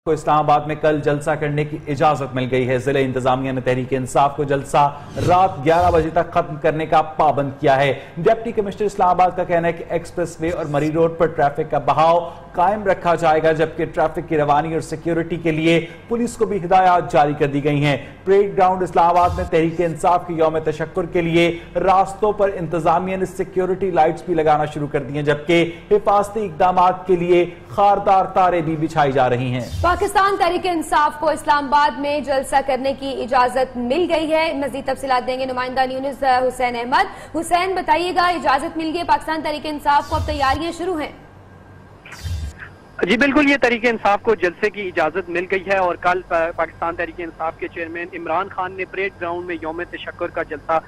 को इस्लामाबाद में कल जलसा करने की इजाजत मिल गई है। जिले इंतजामिया ने तहरीक इंसाफ को जलसा रात 11 बजे तक खत्म करने का पाबंद किया है। डिप्टी कमिश्नर इस्लामाबाद का कहना है कि एक्सप्रेस वे और मरी रोड पर ट्रैफिक का बहाव कायम रखा जाएगा, जबकि ट्रैफिक की रवानी और सिक्योरिटी के लिए पुलिस को भी हिदायत जारी कर दी गई हैं। परेड ग्राउंड इस्लामाबाद में तहरीक इंसाफ के यौम तशक्कुर के लिए रास्तों पर इंतजामिया ने सिक्योरिटी लाइट्स भी लगाना शुरू कर दी हैं, जबकि हिफाजती इकदाम के लिए खारदार तारे भी बिछाई जा रही हैं। पाकिस्तान तहरीक इंसाफ को इस्लामाबाद में जलसा करने की इजाजत मिल गई है। मजीद तफसीलात देंगे नुमाइंदा न्यूज़ हुसैन अहमद। हुसैन, बताइएगा, इजाजत मिल गई पाकिस्तान तहरीक इंसाफ को, अब तैयारियां शुरू हैं? जी बिल्कुल, ये तहरीक इंसाफ को जलसे की इजाजत मिल गई है और कल पाकिस्तान तहरीक इंसाफ के चेयरमैन इमरान खान ने परेड ग्राउंड में यौम तशक्कुर का जलसा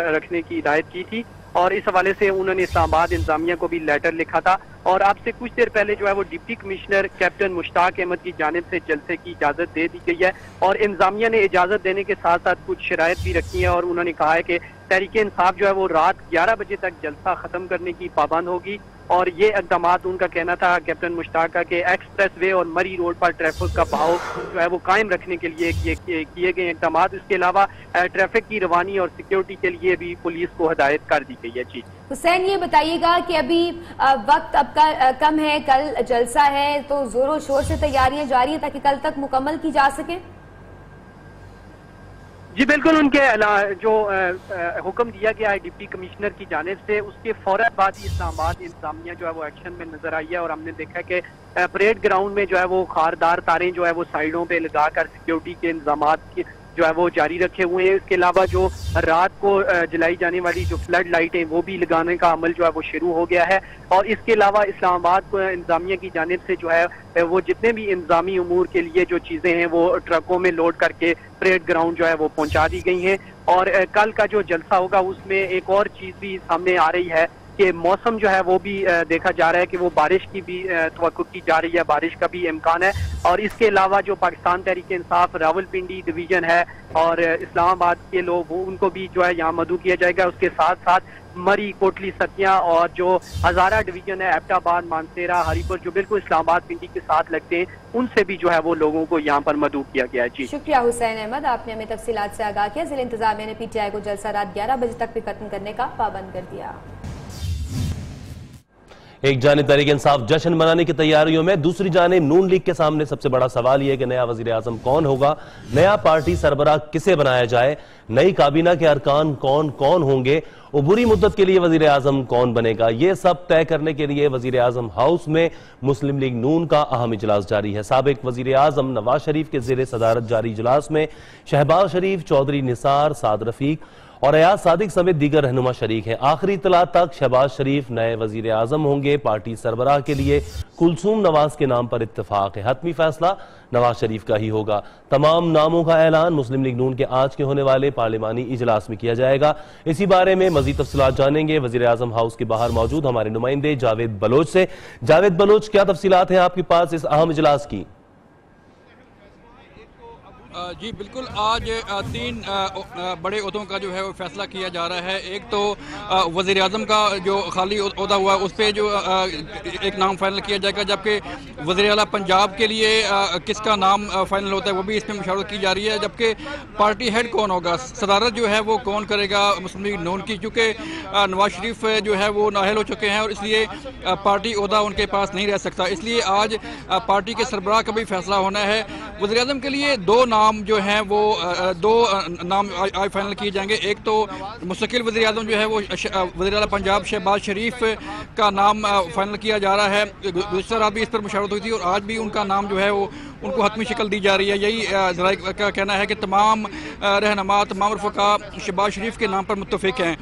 रखने की हिदायत की थी और इस हवाले से उन्होंने इस्लामाबाद इंतजामिया को भी लेटर लिखा था और अब से कुछ देर पहले जो है वो deputy commissioner captain Mushtaq Ahmed की जानिब से जलसे की इजाजत दे दी गई है और इंतजामिया ने इजाजत देने के साथ साथ कुछ शराइत भी रखी है और उन्होंने कहा है कि तहरीक इंसाफ जो है वो रात 11 बजे तक जलसा खत्म करने की पाबंद होगी और ये इकदाम उनका कहना था कैप्टन मुश्ताक का कि एक्सप्रेस वे और मरी रोड पर ट्रैफिक का बहाव जो है वो कायम रखने के लिए किए गए इकदाम। इसके अलावा ट्रैफिक की रवानी और सिक्योरिटी के लिए भी पुलिस को हिदायत कर दी गई है। जी हुसैन, ये बताइएगा कि अभी वक्त अब कम है, कल जलसा है तो जोरों शोर से तैयारियां जारी है ताकि कल तक मुकम्मल की जा सके? जी बिल्कुल, उनके जो हुक्म दिया गया है डिप्टी कमिश्नर की जानिब से उसके फौरन बाद ही इस्लामाबाद इंतजामिया जो है वो एक्शन में नजर आई है और हमने देखा कि परेड ग्राउंड में जो है वो खारदार तारें जो है वो साइडों पे लगाकर सिक्योरिटी के इंतजाम जो है वो जारी रखे हुए हैं। इसके अलावा जो रात को जलाई जाने वाली जो फ्लड लाइटें वो भी लगाने का अमल जो है वो शुरू हो गया है और इसके अलावा इस्लामाबाद को इंतजामिया की जानिब से जो है वो जितने भी इंतजामी उमूर के लिए जो चीजें हैं वो ट्रकों में लोड करके परेड ग्राउंड जो है वो पहुंचा दी गई हैं और कल का जो जलसा होगा उसमें एक और चीज भी सामने आ रही है कि मौसम जो है वो भी देखा जा रहा है कि वो बारिश की भी तवक्को की जा रही है, बारिश का भी इम्कान है और इसके अलावा जो पाकिस्तान तहरीक इंसाफ रावलपिंडी डिवीजन है और इस्लामाबाद के लोग उनको भी जो है यहाँ मदऊ किया जाएगा। उसके साथ साथ मरी, कोटली, सतिया और जो हजारा डिवीजन है, एबटाबाद, मानसेरा, हरीपुर जो बिल्कुल इस्लामाबाद पिंडी के साथ लगते हैं उनसे भी जो है वो लोगों को यहाँ पर मदऊ किया गया है। जी शुक्रिया हुसैन अहमद, आपने हमें तफसीलात से आगाह किया। जिला इंतजामिया ने पीटीआई को जलसा रात 11 बजे तक भी खत्म करने का पाबंद कर दिया। एक जानिब तहरीक इंसाफ जश्न मनाने की तैयारियों में, दूसरी जानिब नून लीग के सामने सबसे बड़ा सवाल यह कि नया वजीर आजम कौन होगा, नया पार्टी सरबराह किसे बनाया जाए, नई काबीना के अरकान कौन कौन होंगे, उबूरी मुद्दत के लिए वजीर आजम कौन बनेगा, यह सब तय करने के लिए वजीर आजम हाउस में मुस्लिम लीग नून का अहम इजलास जारी है। साबिक वजीर आजम नवाज शरीफ के जेर सदारत जारी इजलास में शहबाज शरीफ, चौधरी निसार, साद रफीक और अयाज सादिक समेत दीगर रहनुमा शरीक हैं। आखिरी इत्तला तक शहबाज शरीफ नए वजीर आजम होंगे। पार्टी सरबराह के लिए कुलसूम नवाज के नाम पर इत्तेफाक है। हतमी फैसला नवाज शरीफ का ही होगा। तमाम नामों का ऐलान मुस्लिम लीग नून के आज के होने वाले पार्लिमानी इजलास में किया जाएगा। इसी बारे में मजीद तफसीलात जानेंगे वजीर आजम हाउस के बाहर मौजूद हमारे नुमाइंदे जावेद बलोच से। जावेद बलोच, क्या तफसीलात हैं आपके पास इस अहम इजलास की? जी बिल्कुल, आज 3 बड़े ओहदों का जो है वो फैसला किया जा रहा है। एक तो वज़ीर आज़म का जो खाली ओहदा हुआ उस पर जो एक नाम फाइनल किया जाएगा, जबकि वज़ीर आला पंजाब के लिए किसका नाम फाइनल होता है वो भी इसमें मुशावरत की जा रही है। जबकि पार्टी हेड कौन होगा, सदारत जो है वो कौन करेगा मुस्लिम लीग नून की, क्योंकि नवाज शरीफ जो है वो नाअहल हो चुके हैं और इसलिए पार्टी ओहदा उनके पास नहीं रह सकता। इसलिए आज पार्टी के सरबराह का भी फैसला होना है। वज़ीर आज़म के लिए 2 नाम जो हैं वो 2 नाम आज फाइनल किए जाएंगे। एक तो मुस्तकिल वज़ीर आज़म जो है वो वज़ीर आला पंजाब शहबाज शरीफ का नाम फाइनल किया जा रहा है। गुज़श्ता रात भी इस पर मुशावरत हुई थी और आज भी उनका नाम जो है वो उनको हतमी शक्ल दी जा रही है। यही ज़राए का कहना है कि तमाम रहनुमा, तमाम रफ़का शहबाज शरीफ के नाम पर मुत्तफ़िक हैं।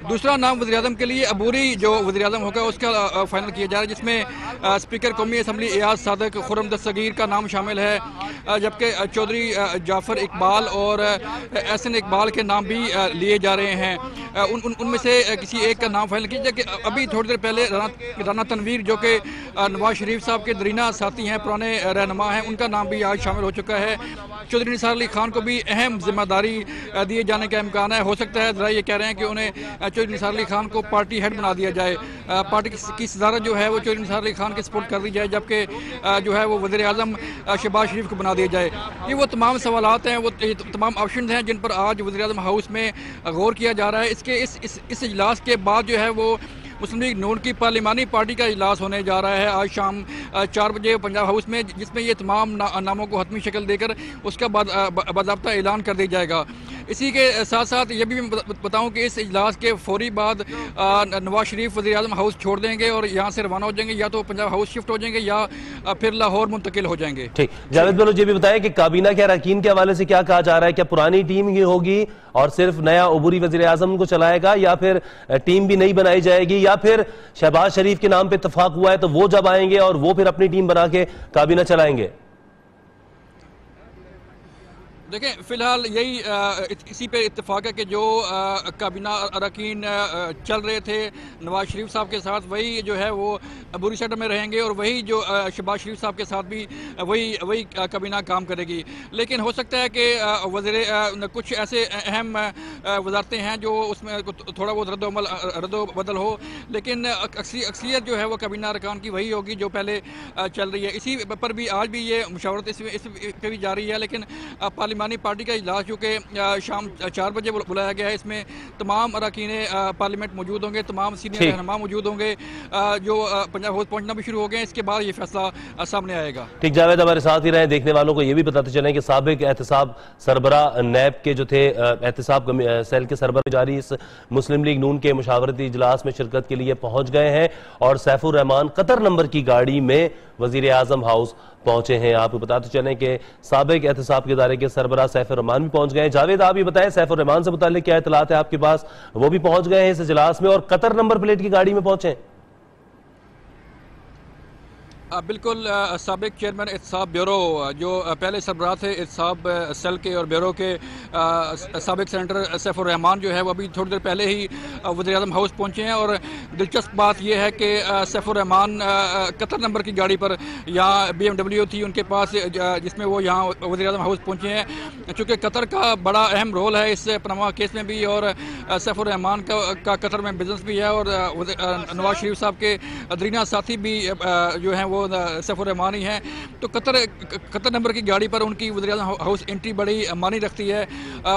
दूसरा नाम वज़ीर आज़म के लिए अबूरी जो वज़ीर आज़म होगा उसका फाइनल किया जा रहा है, जिसमें स्पीकर कौमी असम्बली एयाज सादिक, खुर्रम दस्तगीर का नाम शामिल है, जबकि चौधरी जाफ़र इकबाल और एहसन इकबाल के नाम भी लिए जा रहे हैं। उनमें से किसी एक का नाम फाइनल किया जाए। कि अभी थोड़ी देर पहले राना तनवीर जो कि नवाज शरीफ साहब के दरीना साथी हैं, पुराने रहनुमा हैं, उनका का नाम भी आज शामिल हो चुका है। चौधरी निसार अली खान को भी अहम जिम्मेदारी दिए जाने का इम्कान है। हो सकता है जरा ये कह रहे हैं कि उन्हें चौधरी निसार अली खान को पार्टी हेड बना दिया जाए, पार्टी की सदारत जो है वो चौधरी निसार अली खान के सपोर्ट कर दी जाए, जबकि जो है वो वज़ीर आज़म शहबाज शरीफ को बना दिया जाए। ये वो तमाम सवालात हैं, वो तमाम ऑप्शन हैं जिन पर आज वज़ीर आज़म हाउस में गौर किया जा रहा है। इसके इस इजलास के बाद जो है वो मुस्लिम लीग नून की पार्लिमानी पार्टी का इजलास होने जा रहा है आज शाम 4 बजे पंजाब हाउस में, जिसमें ये तमाम नामों को हतमी शक्ल देकर उसका बाज़ाब्ता ऐलान कर दिया जाएगा। इसी के साथ साथ ये भी मैं बताऊं कि इस इजलास के फौरी बाद नवाज शरीफ वज़ीर आज़म हाउस छोड़ देंगे और यहाँ से रवाना हो जाएंगे, या तो पंजाब हाउस शिफ्ट हो जाएंगे या फिर लाहौर मुंतकिल हो जाएंगे। ठीक, जावेद बलोच ये भी बताएं कि काबीना के अरकान के हवाले से क्या कहा जा रहा है? क्या पुरानी टीम ही होगी और सिर्फ नया अबूरी वज़ीर आज़म को चलाएगा, या फिर टीम भी नई बनाई जाएगी, या फिर शहबाज शरीफ के नाम पे इत्तेफाक हुआ है तो वो जब आएंगे और वो फिर अपनी टीम बना के काबीना चलाएंगे? देखें, फिलहाल यही इसी पे इत्तेफाक है कि जो काबीना अरकान चल रहे थे नवाज शरीफ साहब के साथ, वही जो है वो अबूरी सेक्टर में रहेंगे और वही जो शहबाज शरीफ साहब के साथ भी वही काबीना काम करेगी। लेकिन हो सकता है कि कुछ ऐसे अहम वजारतें हैं जो उसमें थोड़ा बहुत रद्द-ओ-बदल हो, लेकिन अक्सरियत जो है वो काबीना अरकान की वही होगी जो पहले चल रही है। इसी पर भी आज भी ये मुशावरत इस पे भी जारी है। लेकिन पार्लिमानी पार्टी का इजलास जो कि शाम 4 बजे बुलाया गया है, इसमें तमाम अरकान पार्लियामेंट मौजूद होंगे, तमाम सीनियर रहनुमा मौजूद होंगे जो पंजाब हाउस पहुंचना भी शुरू हो गए। इसके बाद ये फैसला सामने आएगा। ठीक, जावेद हमारे साथ ही रहे। देखने वालों को ये भी बताते चलें कि साबिक एहतसाब सरबरा नैब के जो थे एहतसाब सेल के सरबरा जारी इस मुस्लिम लीग नून के मुशावरती इजलास में शिरकत के लिए पहुंच गए हैं और सैफुर रहमान कतर नंबर की गाड़ी में वजीर आजम हाउस पहुंचे हैं। आपको बताते चलें कि साबिक एहतसाब के इदारे के सरबरा सैफुर रहमान भी पहुंच गए हैं। जावेद आप ये बताएं, सैफुर रहमान से मुताल्लिक क्या इत्तलात है आपके पास? वो भी पहुंच गए हैं इस इजलास में और कतर नंबर प्लेट की गाड़ी में पहुंचे? बिल्कुल, साबिक चेयरमैन एहतसाब ब्यूरो जो पहले सरबराह थे एहतसाब सेल के और ब्यूरो के साबिक सेनेटर सैफुर रहमान जो है वो अभी थोड़ी देर पहले ही वज़ीर आज़म हाउस पहुंचे हैं। और दिलचस्प बात यह है कि सैफुर रहमान कतर नंबर की गाड़ी पर यहाँ BMW थी उनके पास, जिसमें वो यहाँ वज़ीर आज़म हाउस पहुंचे हैं। चूँकि कतर का बड़ा अहम रोल है इस पनामा केस में भी, और सैफुर रहमान का कतर में बिजनेस भी है, और नवाज शरीफ साहब के अदरीना साथी भी जो हैं सैफुर रहमान ही हैं। तो कतर नंबर की गाड़ी पर उनकी वज़ीर आज़म हाउस एंट्री बड़ी मानी रखती है।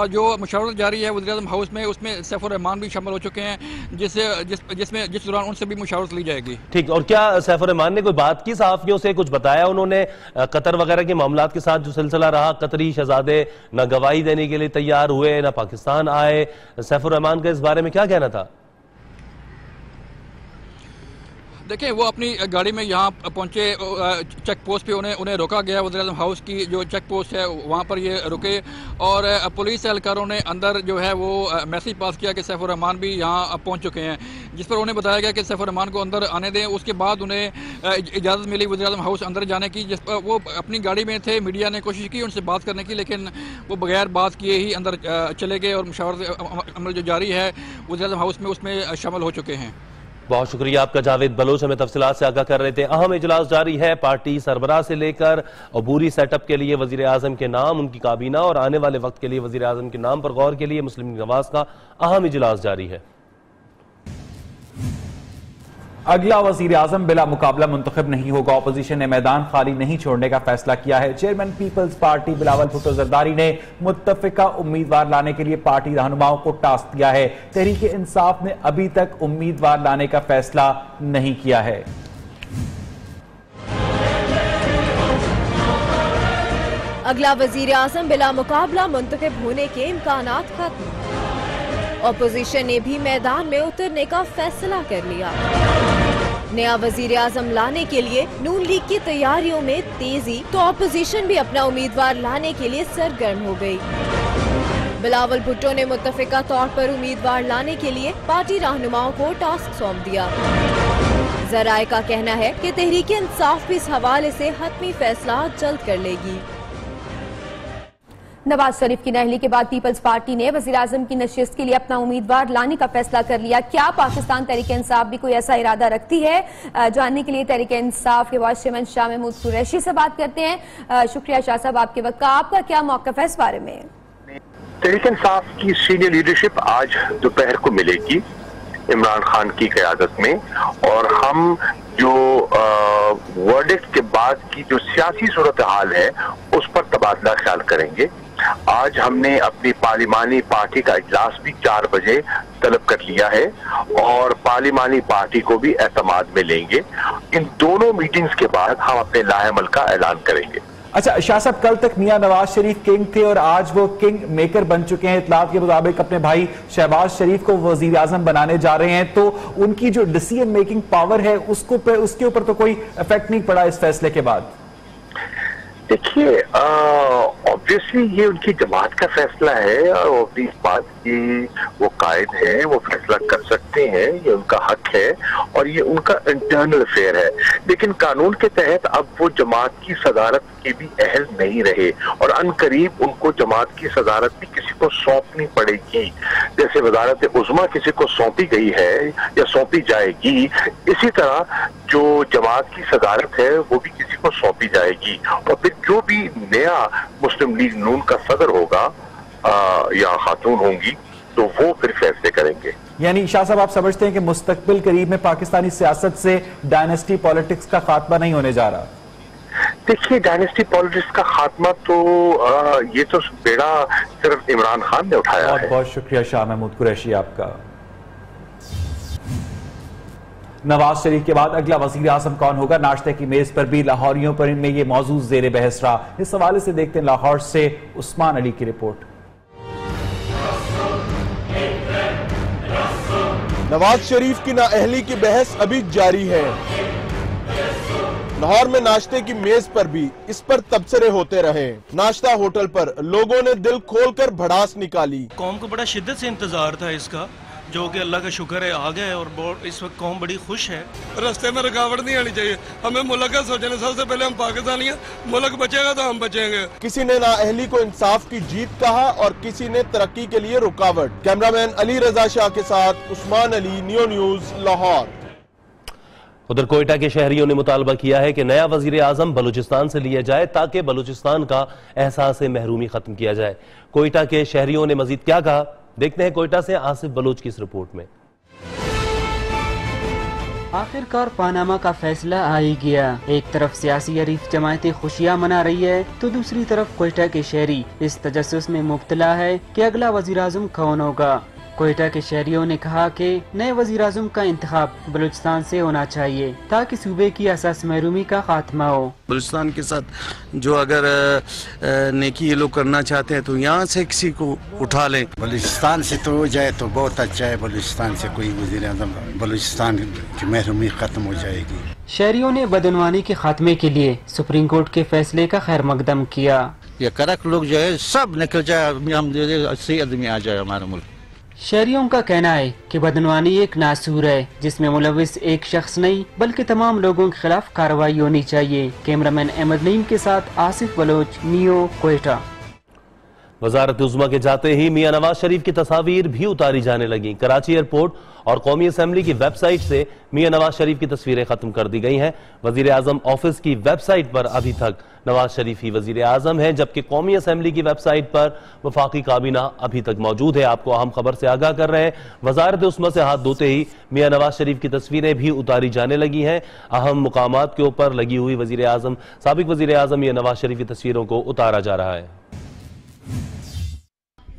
जो मुशावरत जारी है वज़ीर आज़म हाउस में, उसमें सैफुर रहमान भी शामिल हो चुके हैं, जिस दौरान उनसे भी मुशावरत ली जाएगी। ठीक, और क्या सैफुर रहमान ने कोई बात की सहाफ़ियों से, कुछ बताया उन्होंने कतर वगैरह के मामलात के साथ जो सिलसिला रहा? कतरी शहजादे न गवाही देने के लिए तैयार हुए, न पाकिस्तान आए। सैफुर रहमान का इस बारे में क्या कहना था? देखिए, वो अपनी गाड़ी में यहाँ पहुँचे, चेक पोस्ट पे उन्हें रोका गया। वज़ीर आज़म हाउस की जो चेक पोस्ट है वहाँ पर ये रुके और पुलिस एहलकारों ने अंदर जो है वो मैसेज पास किया कि सैफुर रहमान भी यहाँ पहुँच चुके हैं, जिस पर उन्हें बताया गया कि सैफुर रहमान को अंदर आने दें। उसके बाद उन्हें इजाज़त मिली वज़ीर आज़म हाउस अंदर जाने की, जिस पर वो अपनी गाड़ी में थे। मीडिया ने कोशिश की उनसे बात करने की, लेकिन वो बगैर बात किए ही अंदर चले गए और मुशावरत अमल जो जारी है वज़ीर आज़म हाउस में उसमें शामिल हो चुके हैं। बहुत शुक्रिया आपका जावेद बलोच, हमें तफसीलात से आगाह कर रहे थे। अहम इजलास जारी है, पार्टी सरबराह से लेकर अबूरी सेटअप के लिए वजीर आजम के नाम, उनकी काबीना और आने वाले वक्त के लिए वजीर आजम के नाम पर गौर के लिए मुस्लिम लीग नवाज का अहम इजलास जारी है। अगला वजीर आजम बिला मुकाबला मुंतखब नहीं होगा। अपोजिशन ने मैदान खाली नहीं छोड़ने का फैसला किया है। Chairman peoples party Bilawal Bhutto Zardari ने मुत्तफिका उम्मीदवार लाने के लिए पार्टी रहनुमाओं को टास्क दिया है। तहरीक इंसाफ ने अभी तक उम्मीदवार लाने का फैसला नहीं किया है। अगला वजीर आजम बिला मुकाबला मुंतखब होने के इम्कानात खत्म। अपोजिशन ने भी मैदान में उतरने का फैसला कर लिया। नया वजीर आजम लाने के लिए नून लीग की तैयारियों में तेजी, तो अपोजिशन भी अपना उम्मीदवार लाने के लिए सरगर्म हो गई। बिलावल भुट्टो ने मुत्तफिका तौर पर उम्मीदवार लाने के लिए पार्टी रहनुमाओं को टास्क सौंप दिया। जराए का कहना है कि तहरीक इंसाफ भी इस हवाले से हतमी फैसला जल्द कर लेगी। नवाज शरीफ की नहली के बाद पीपल्स पार्टी ने वज़ीर-ए-आज़म की नशिस्त के लिए अपना उम्मीदवार लाने का फैसला कर लिया। क्या पाकिस्तान तहरीक-ए-इंसाफ भी कोई ऐसा इरादा रखती है? जानने के लिए तहरीक-ए-इंसाफ के वाइस चेयरमैन शाह महमूद कुरैशी से बात करते हैं। शुक्रिया शाह साहब आपके वक्त का। आपका क्या मौक़िफ़ है इस बारे में? तहरीक-ए-इंसाफ की सीनियर लीडरशिप आज दोपहर को मिलेगी इमरान खान की क़यादत में, और हम जो वर्डिक्ट के बाद की जो सियासी सूरत हाल है उस पर तबादला ख्याल करेंगे। आज हमने अपनी पार्लिमानी पार्टी का इजलास भी 4 बजे तलब कर लिया है और पार्लिमानी पार्टी को भी एतमाद में लेंगे। इन दोनों मीटिंग्स के बाद हम अपने लाहेमल का ऐलान करेंगे। अच्छा शाह साहब, कल तक मियां नवाज शरीफ किंग थे और आज वो किंग मेकर बन चुके हैं। इत्तलात के मुताबिक अपने भाई शहबाज शरीफ को वजीर आजम बनाने जा रहे हैं, तो उनकी जो डिसीजन मेकिंग पावर है उसके ऊपर तो कोई इफेक्ट नहीं पड़ा इस फैसले के बाद? देखिए, ऑब्वियसली ये उनकी जमात का फैसला है और अपनी इस बात की वो कायद है, वो फैसला कर सकते हैं, ये उनका हक है और ये उनका इंटरनल अफेयर है। लेकिन कानून के तहत अब वो जमात की सदारत के भी अहल नहीं रहे और अनकरीब उनको जमात की सदारत भी किसी को सौंपनी पड़ेगी। जैसे वजारत उज़्मा किसी को सौंपी गई है या सौंपी जाएगी, इसी तरह जो जमात की सदारत है वो भी किसी को सौंपी जाएगी और फिर जो भी नया मुस्लिम लीग नून का सदर होगा या खातून होंगी तो वो फिर फैसले करेंगे। यानी शाह साहब, आप समझते हैं कि मुस्तकबिल करीब में पाकिस्तानी सियासत से डायनेस्टी पॉलिटिक्स का खात्मा नहीं होने जा रहा? देखिए, डायनेस्टी पॉलिटिक्स का खात्मा तो ये तो बेड़ा सिर्फ इमरान खान ने उठाया है। बहुत बहुत शुक्रिया शाह महमूद कुरैशी आपका। नवाज शरीफ के बाद अगला वजीर आजम कौन होगा? नाश्ते की मेज पर भी लाहौरियों पर में ये मौजूद जेर बहस रहा। इस हवाले से देखते हैं लाहौर से उस्मान अली की रिपोर्ट। नवाज शरीफ की नाअहली की बहस अभी जारी है। लाहौर में नाश्ते की मेज पर भी इस पर तबसरे होते रहे। नाश्ता होटल पर लोगों ने दिल खोलकर भड़ास निकाली। कौम को बड़ा शिद्दत से इंतजार था इसका, जो कि अल्लाह का शुक्र है आ गए और इस वक्त कौम बड़ी खुश है। रास्ते में रुकावट नहीं आनी चाहिए। हमें मुल्क का सोचना, सबसे पहले हम पाकिस्तानी हैं, मुल्क बचेगा तो हम बचेंगे। किसी ने नाअहली को इंसाफ की जीत कहा और किसी ने तरक्की के लिए रुकावट। कैमरामैन अली रजा शाह के साथ उस्मान अली, नियो न्यूज, लाहौर। उधर कोयटा के शहरियों ने मुतालबा किया है कि नया वजीर आजम बलूचिस्तान से लिया जाए ताकि बलूचिस्तान का एहसास महरूमी खत्म किया जाए। कोयटा के शहरियों ने मजीद क्या कहा, देखते हैं कोयटा से आसिफ बलोच की इस रिपोर्ट में। आखिरकार पानामा का फैसला आ ही गया। एक तरफ सियासी अरीफ जमायतें खुशियां मना रही है तो दूसरी तरफ कोयटा के शहरी इस तजस्सुस में मुब्तला है कि अगला वजीर आजम कौन होगा। कोयटा के शहरियों ने कहा कि नए वजीर आजम का इंतखाब बलूचिस्तान से होना चाहिए ताकि सूबे की असास महरूमी का खात्मा हो। बलूचिस्तान के साथ जो अगर नेकी ये लोग करना चाहते हैं तो यहाँ से किसी को उठा लें। बलूचिस्तान से तो हो जाए तो बहुत अच्छा है। बलूचिस्तान से कोई वजीर आजम, बलूचिस्तान की महरूमी खत्म हो जाएगी। शहरियों ने बदनवानी के खात्मे के लिए सुप्रीम कोर्ट के फैसले का खैर मकदम किया। ये करक लोग जो है सब निकल जाए, हम सही आदमी आ जाए हमारे मुल्क। शहरियों का कहना है कि बदनवानी एक नासूर है जिसमें मुलविस एक शख्स नहीं बल्कि तमाम लोगों के खिलाफ कार्रवाई होनी चाहिए। कैमरामैन अहमद नईम के साथ आसिफ बलोच, नियो, कोयटा। वजारत उज़्मा के जाते ही मियां नवाज शरीफ की तस्वीर भी उतारी जाने लगी। कराची एयरपोर्ट और कौमी असम्बली की वेबसाइट से मियां नवाज शरीफ की तस्वीरें खत्म कर दी गई हैं। वजीर आजम ऑफिस की वेबसाइट पर अभी तक नवाज शरीफ ही वजीर आजम है, जबकि कौमी असम्बली की वेबसाइट पर वफाकी काबीना अभी तक मौजूद है। आपको अहम खबर से आगाह कर रहे हैं, वजारत उज़्मा से हाथ धोते ही मियां नवाज शरीफ की तस्वीरें भी उतारी जाने लगी हैं। अहम मुकामात के ऊपर लगी हुई वजीर आजम, साबिक वजीर आजम मियां नवाज शरीफ की तस्वीरों को उतारा जा रहा है।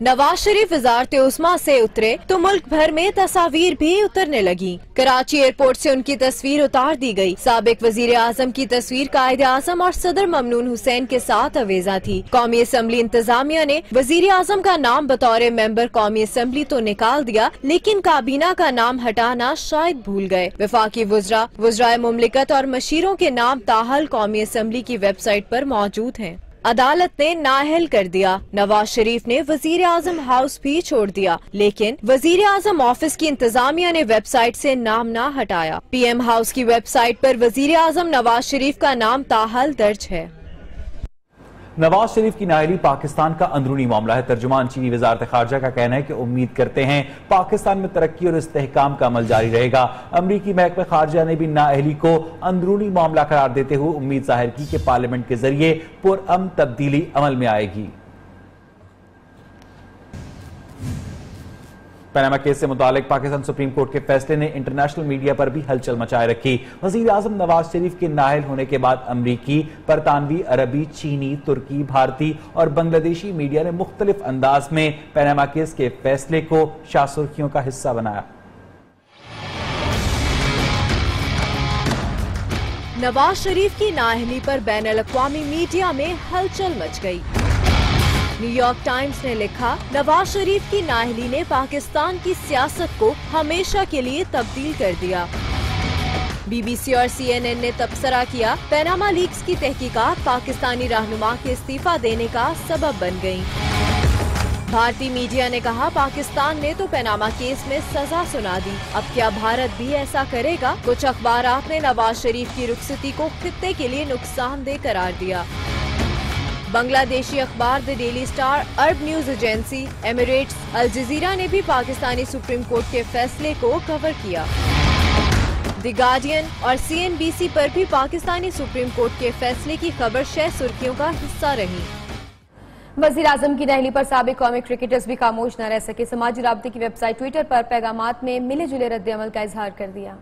नवाज शरीफ वजारत उस्मा से उतरे तो मुल्क भर में तस्वीर भी उतरने लगी। कराची एयरपोर्ट से उनकी तस्वीर उतार दी गई। साबिक वजीर आजम की तस्वीर कायदे आजम और सदर ममनून हुसैन के साथ अवेजा थी। कौमी असम्बली इंतजामिया ने वजीर आजम का नाम बतौर मेंबर कौमी असम्बली तो निकाल दिया, लेकिन काबीना का नाम हटाना शायद भूल गए। वफाकी वज़राए मुमलिकत और मशीरों के नाम ताहल कौमी असम्बली की वेबसाइट पर मौजूद हैं। अदालत ने नाअहल कर दिया। नवाज शरीफ ने वजीर आजम हाउस भी छोड़ दिया, लेकिन वजीर आजम ऑफिस की इंतजामिया ने वेबसाइट से नाम न हटाया। पीएम हाउस की वेबसाइट पर वजीर आजम नवाज शरीफ का नाम ताहल दर्ज है। नवाज शरीफ की नाअहली पाकिस्तान का अंदरूनी मामला है। तर्जुमान चीनी वजारत खारजा का कहना है कि उम्मीद करते हैं पाकिस्तान में तरक्की और इस्तेहकाम का अमल जारी रहेगा। अमरीकी महकमा खारजा ने भी नाअहली को अंदरूनी मामला करार देते हुए उम्मीद जाहिर की कि पार्लियामेंट के जरिए पुरअमन तब्दीली अमल में आएगी। पनामा केस से मुतालिक पाकिस्तान सुप्रीम कोर्ट के फैसले ने इंटरनेशनल मीडिया पर भी हलचल मचाए रखी। वजीर आजम नवाज शरीफ के नाअहल होने के बाद अमरीकी, बरतानवी, अरबी, चीनी, तुर्की, भारतीय और बांग्लादेशी मीडिया ने मुख्तलिफ अंदाज में पनामा केस के फैसले को शाह सुर्खियों का हिस्सा बनाया। नवाज शरीफ की नाअहली पर बैनुल-अक़वामी मीडिया में हलचल मच गई। न्यूयॉर्क टाइम्स ने लिखा, नवाज शरीफ की नाअहली ने पाकिस्तान की सियासत को हमेशा के लिए तब्दील कर दिया। बीबीसी और CNN ने तबसरा किया, पनामा लीक्स की तहकीकात पाकिस्तानी रहनुमा के इस्तीफा देने का सबब बन गयी। भारतीय मीडिया ने कहा, पाकिस्तान ने तो पनामा केस में सजा सुना दी, अब क्या भारत भी ऐसा करेगा? कुछ अखबारात ने नवाज शरीफ की रुखसती को खित्ते के लिए नुकसानदेह करार दिया। बांग्लादेशी अखबार the Daily Star, Arab News agency, Emirates, Al Jazeera ने भी पाकिस्तानी सुप्रीम कोर्ट के फैसले को कवर किया। द गार्डियन और CNBC पर भी पाकिस्तानी सुप्रीम कोर्ट के फैसले की खबर शह सुर्खियों का हिस्सा रही। वज़ीर आज़म की नाअहली पर साबिक कौमी क्रिकेटर्स भी खामोश न रह सके। समाजी राब्ते की वेबसाइट ट्विटर पर पैगामात में मिले जुले रद्द-ए-अमल का इजहार कर दिया।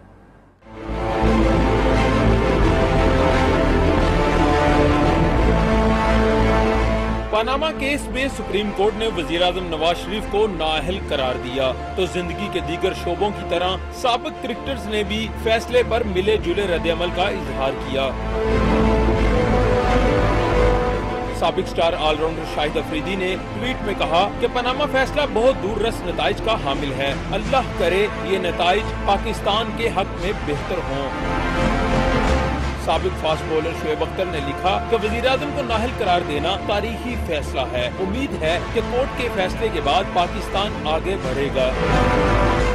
पनामा केस में सुप्रीम कोर्ट ने वजीर आज़म नवाज शरीफ को नाअहल करार दिया तो जिंदगी के दीगर शोबों की तरह साबिक क्रिकेटर्स ने भी फैसले पर मिले जुले रद्द-ए-अमल का इजहार किया। साबिक स्टार ऑलराउंडर शाहिद अफरीदी ने ट्वीट में कहा कि पनामा फैसला बहुत दूररस नताइज का हामिल है। अल्लाह करे ये नताइज पाकिस्तान के हक में बेहतर हों। साबिक फास्ट बॉलर शोएब अख्तर ने लिखा कि वजीर आज़म को नाअहल करार देना तारीखी फैसला है। उम्मीद है कि कोर्ट के फैसले के बाद पाकिस्तान आगे बढ़ेगा।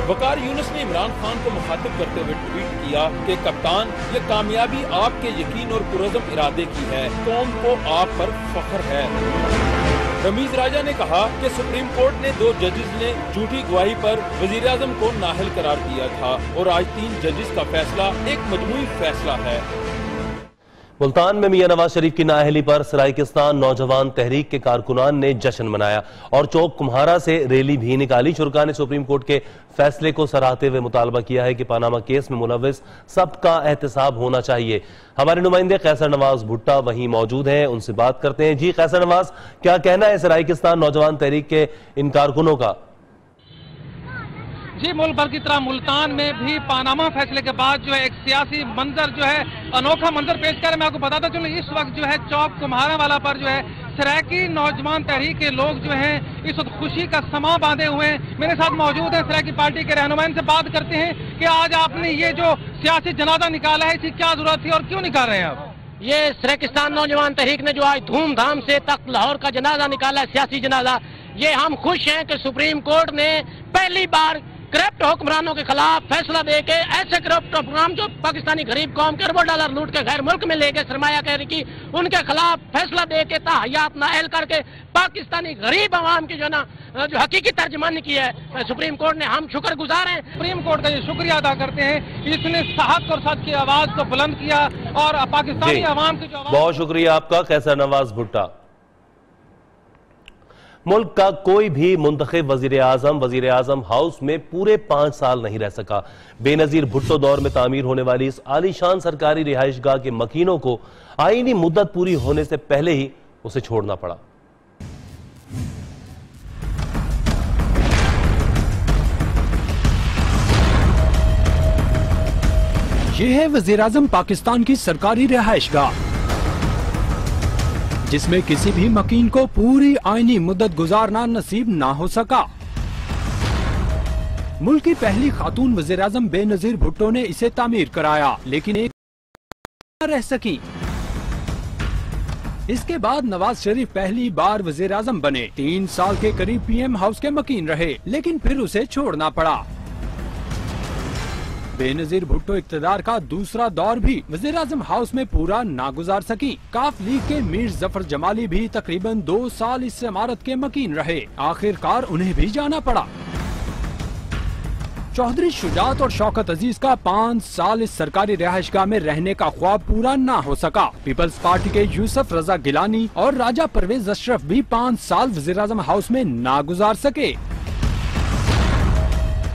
वकार यूनुस ने इमरान खान को मुखातिब करते हुए ट्वीट किया कि कप्तान, ये कामयाबी आपके यकीन और पुरज़म इरादे की है। कौम को आप पर फख्र है। रमीज राजा ने कहा कि सुप्रीम कोर्ट ने 2 जजेस ने झूठी गवाही पर वजीर आज़म को नाअहल करार दिया था और आज 3 जजेस का फैसला एक मजमूई फैसला है। मुल्तान में मियां नवाज शरीफ की नाअहली पर सराइकिस्तान नौजवान तहरीक के कारकुनान ने जश्न मनाया और चौक कुम्हारा से रैली भी निकाली। शुरका ने सुप्रीम कोर्ट के फैसले को सराहते हुए मुतालबा किया है कि पनामा केस में मुलव्विस सबका एहतसाब होना चाहिए। हमारे नुमाइंदे कैसर नवाज भुट्टा वहीं मौजूद हैं, उनसे बात करते हैं। जी कैसर नवाज, क्या कहना है सराइकिस्तान नौजवान तहरीक के इन कारकुनों का? जी, मुल्क भर की तरह मुल्तान में भी पनामा फैसले के बाद जो है एक सियासी मंजर जो है अनोखा मंजर पेश कर। मैं आपको बताता चलूं, इस वक्त जो है चौक कुम्हारा वाला पर जो है सराइकी नौजवान तहरीक के लोग जो हैं इस वक्त खुशी का समा बांधे हुए हैं। मेरे साथ मौजूद है सराइकी पार्टी के रहनुमा, से बात करते हैं कि आज आपने ये जो सियासी जनाजा निकाला है इसकी क्या जरूरत थी और क्यों निकाल रहे हैं आप? ये सराइकिस्तान नौजवान तहरीक ने जो आज धूमधाम से तख्त लाहौर का जनाजा निकाला है, सियासी जनाजा, ये हम खुश हैं कि सुप्रीम कोर्ट ने पहली बार करप्ट हुक्मरानों के खिलाफ फैसला देके ऐसे करप्ट हुक्मरान जो पाकिस्तानी गरीब कौम के अरबों डॉलर लूट के गैर मुल्क में ले गए सरमायाकारी की, उनके खिलाफ फैसला देके ताहयात नाअहल करके पाकिस्तानी गरीब आवाम की जो ना जो हकीकी तर्जमानी की है सुप्रीम कोर्ट ने, हम शुक्रगुजार हैं। सुप्रीम कोर्ट का ये शुक्रिया अदा करते हैं, इसने हक और सच की आवाज को बुलंद किया और पाकिस्तानी आवाम की जो बहुत शुक्रिया आपका कैसर नवाज भुट्टा। मुल्क का कोई भी मुंतखब वजीर आजम हाउस में पूरे 5 साल नहीं रह सका। बेनजीर भुट्टो दौर में तामीर होने वाली इस आलीशान सरकारी रिहाइशगाह के मकीनों को आईनी मुद्दत पूरी होने से पहले ही उसे छोड़ना पड़ा। यह है वजीर आजम पाकिस्तान की सरकारी रिहाइशगाह, जिसमें किसी भी मकीन को पूरी आईनी मुद्दत गुजारना नसीब ना हो सका। मुल्क की पहली खातून वज़ीर आज़म बेनजीर भुट्टो ने इसे तामीर कराया, लेकिन एक रह सकी। इसके बाद नवाज शरीफ पहली बार वज़ीर आज़म बने। 3 साल के करीब PM हाउस के मकीन रहे, लेकिन फिर उसे छोड़ना पड़ा। बेनजीर भुट्टो इक़्तिदार का दूसरा दौर भी वज़ीर आज़म हाउस में पूरा ना गुजार सकी। काफ लीग के मीर जफर जमाली भी तकरीबन 2 साल इस इमारत के मकीन रहे। आखिरकार उन्हें भी जाना पड़ा। चौधरी शुजात और शौकत अजीज का 5 साल इस सरकारी रिहाइशगाह में रहने का ख्वाब पूरा ना हो सका। पीपल्स पार्टी के यूसुफ रजा गिलानी और राजा परवेज अशरफ भी 5 साल वज़ीर आज़म हाउस में ना गुजार सके।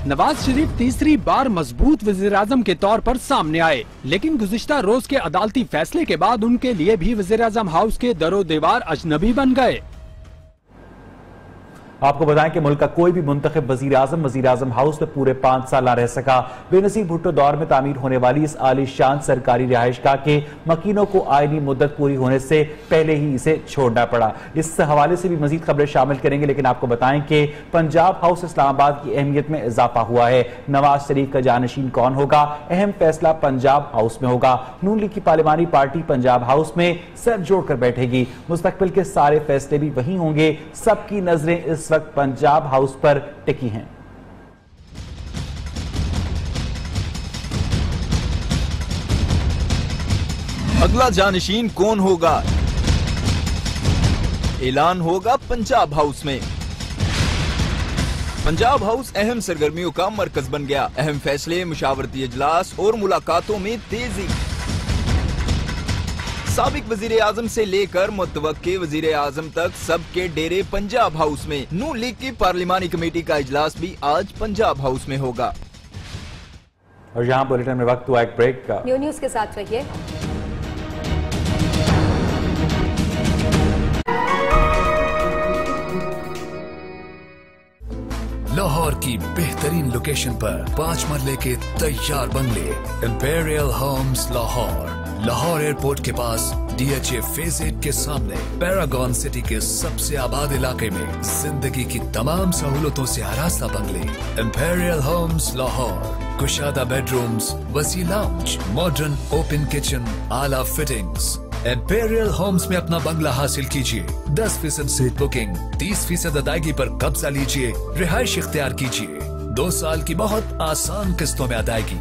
नवाज शरीफ तीसरी बार मजबूत वज़ीर आज़म के तौर पर सामने आए, लेकिन गुज़िश्ता रोज के अदालती फैसले के बाद उनके लिए भी वज़ीर आज़म हाउस के दरो दीवार अजनबी बन गए। आपको बताएं कि मुल्क का कोई भी मुंतखब वज़ीर आज़म हाउस में पूरे 5 साल न रह सका। बेनज़ीर भुट्टो दौर में तामीर होने वाली इस आलीशान सरकारी रिहाइशगाह के मकीनों को आईनी मुद्दत पूरी होने से पहले ही इसे छोड़ना पड़ा। इस हवाले से भी मजीद खबरें शामिल करेंगे, लेकिन आपको बताएं कि पंजाब हाउस इस्लामाबाद की अहमियत में इजाफा हुआ है। नवाज शरीफ का जानशीन कौन होगा, अहम फैसला पंजाब हाउस में होगा। नून लीग की पार्लिमानी पार्टी पंजाब हाउस में सर जोड़कर बैठेगी। मुस्तकबिल के सारे फैसले भी वहीं होंगे। सबकी नजरें इस वक्त पंजाब हाउस पर टिकी हैं। अगला जानशीन कौन होगा, ऐलान होगा पंजाब हाउस में। पंजाब हाउस अहम सरगर्मियों का मरकज बन गया। अहम फैसले, मुशावरती इजलास और मुलाकातों में तेजी। साबिक वजीर आजम से लेकर मुतवक्के वजीर आजम तक सबके डेरे पंजाब हाउस में। नून लीग की पार्लिमानी कमेटी का इजलास भी आज पंजाब हाउस में होगा। और यहाँ बुलेटिन में वक्त हुआ एक ब्रेक का। न्यूज़ के साथ रहिए। लाहौर की बेहतरीन लोकेशन पर 5 मरले के तैयार बंगले imperial homes Lahore. Lahore airport के पास DHA फेज 8 के सामने पैरागॉन सिटी के सबसे आबाद इलाके में जिंदगी की तमाम सहूलतों से आरास्ता बंगले इंपीरियल होम्स लाहौर। कुशादा बेडरूम्स, वसी लाउंज, मॉडर्न ओपन किचन, आला फिटिंग्स। इंपीरियल होम्स में अपना बंगला हासिल कीजिए। 10% से बुकिंग, 30% अदायगी पर कब्जा लीजिए। रिहाइश इख्तियार कीजिए। 2 साल की बहुत आसान किस्तों में अदायगी।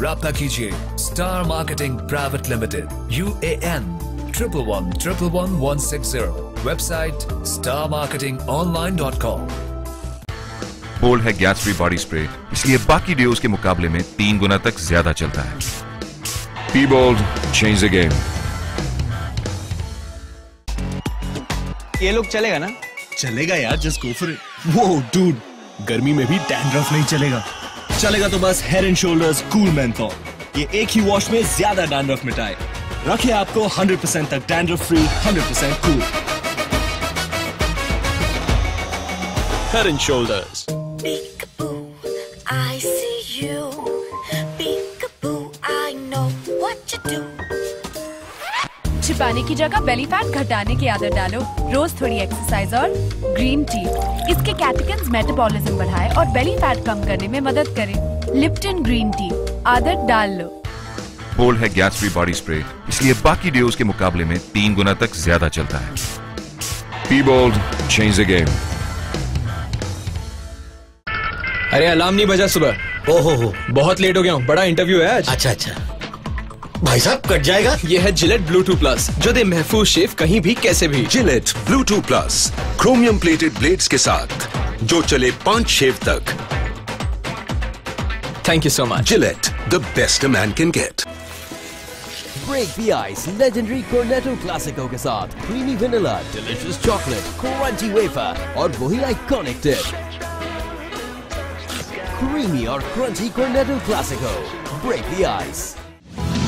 राब्ता कीजिए star marketing private limited, UAN 1111160। Website starmarketingonline.com। Bold है गैट्सबी बॉडी स्प्रे, इसलिए बाकी डिओज के मुकाबले में 3 गुना तक ज्यादा चलता है। Be bold, change the game. ये लोग चलेगा ना? चलेगा यार, जस्ट गो फॉर इट। वो डूड, गर्मी में भी डैंड्रफ नहीं चलेगा। चलेगा तो बस head and shoulders cool menthol. ये एक ही वॉश में ज्यादा डैंड्रफ मिटाए, रखे आपको 100% तक dandruff free, 100% cool. Head and shoulders. I see you, peekaboo, I know what you do. छिपाने की जगह बेली फैट घटाने की आदत डालो। रोज थोड़ी एक्सरसाइज और ग्रीन टी। इसके कैटेकिन्स मेटाबॉलिज्म बढ़ाए और बेली फैट कम करने में मदद करे। लिप्टन ग्रीन टी, आदत डाल लो। बोल्ड है गैट्सबी बॉडी स्प्रे, इसलिए बाकी डिओज के मुकाबले में 3 गुना तक ज्यादा चलता है। Be bold, change the game. अरे अलार्म नहीं बजा सुबह। ओहो, बहुत लेट हो गया हूँ। बड़ा इंटरव्यू है आज। अच्छा। भाई साहब कट जाएगा। ये है जिलेट ब्लूटूथ प्लस, जो दे महफूज शेव कहीं भी कैसे भी। Gillette Bluetooth plus chromium plated blades के साथ, जो चले 5 शेव तक। Thank you so much. Gillette, the best a man can get. Break the ice legendary Cornetto Classico के साथ creamy vanilla, delicious chocolate, crunchy wafer और वही आइकॉनिक टिप। क्रीमी और crunchy Cornetto Classico, break the ice.